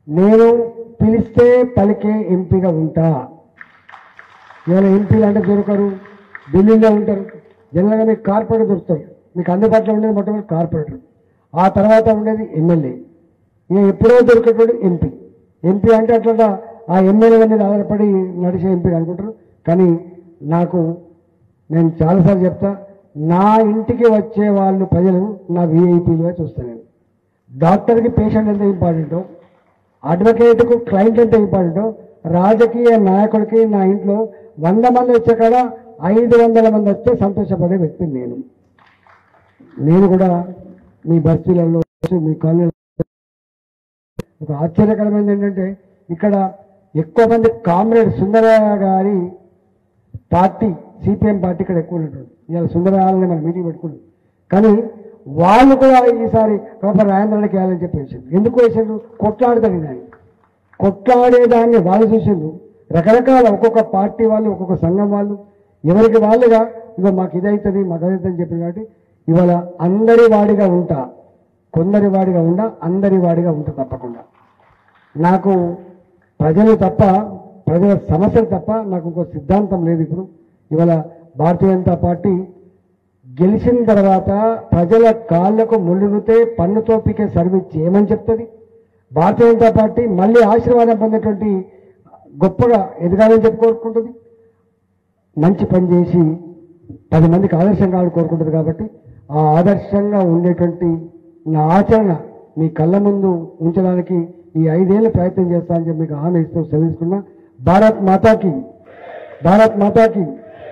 నేను పిలిస్తే పలికే ఎంపీగా ఉంటా. ఇవాళ ఎంపీలు అంటే దొరకరు, ఢిల్లీలో ఉంటారు. జనరల్గా మీకు కార్పొరేటర్ దొరుకుతారు. మీకు అందుబాటులో ఉండేది మొట్టమొదటి కార్పొరేటర్, ఆ తర్వాత ఉండేది ఎమ్మెల్యే, ఇక ఎప్పుడో దొరికేటోడు ఎంపీ. ఎంపీ అంటే అట్లా ఆ ఎమ్మెల్యేల మీద ఆధారపడి నడిచే ఎంపీ అనుకుంటారు. కానీ నేను చాలాసార్లు చెప్తా, నా ఇంటికి వచ్చే వాళ్ళు ప్రజలు నా విఐపీలుగా చూస్తాను. నేను డాక్టర్కి పేషెంట్ ఎంత ఇంపార్టెంటో, అడ్వకేట్కు క్లయింట్ ఎంత ఇంపార్టెంటో, రాజకీయ నాయకుడికి నా ఇంట్లో 100 మంది వచ్చే కాడ 500 మంది వస్తే సంతోషపడే వ్యక్తి నేను కూడా మీ బస్తీలలో మీ కాలనీలో ఒక ఆశ్చర్యకరమైనది ఏంటంటే, ఇక్కడ ఎక్కువ మంది కామ్రేడ్ సుందరయ్య గారి పార్టీ సిపిఎం పార్టీ ఇక్కడ ఎక్కువ ఉన్నటువంటి. ఇవాళ సుందరయ్యని మనం మీటింగ్ పెట్టుకున్నాం. కానీ వాళ్ళు కూడా ఈసారి కాపర్ రాయంద్రానికి వేయాలని చెప్పి వేసారు. ఎందుకు వేసారు? కొట్లాడతాడు ఆయన. కొట్లాడేదాన్ని వాళ్ళు చూసిండ్రు. రకరకాల ఒక్కొక్క పార్టీ వాళ్ళు, ఒక్కొక్క సంఘం వాళ్ళు ఎవరికి వాళ్ళుగా ఇగో మాకు ఇదవుతుంది, మాకు అదవుతుంది చెప్పారు. కాబట్టి ఇవాళ అందరి వాడిగా ఉంటా, కొందరి వాడిగా ఉండా, అందరి వాడిగా ఉంటా. తప్పకుండా నాకు ప్రజలు తప్ప, ప్రజల సమస్యలు తప్ప నాకు ఇంకో సిద్ధాంతం లేదు. ఇప్పుడు ఇవాళ భారతీయ జనతా పార్టీ గెలిచిన తర్వాత ప్రజల కాళ్లకు ముళ్ళుతే పన్నుతో పీకే సర్వీస్ చేయమని చెప్తుంది. భారతీయ జనతా పార్టీ మళ్ళీ ఆశీర్వాదం పొందేటువంటి గొప్పగా ఎదగాలని చెప్పి కోరుకుంటుంది. మంచి పని చేసి 10 మందికి ఆదర్శంగా కోరుకుంటుంది. కాబట్టి ఆ ఆదర్శంగా ఉండేటువంటి నా ఆచరణ మీ కళ్ళ ముందు ఉంచడానికి ఈ 5 ఏళ్ళు ప్రయత్నం చేస్తానని చెప్పి మీకు హామీ ఇస్తూ సెలవుకున్నా. భారత్ మాతాకి, భారత్ మాతాకి.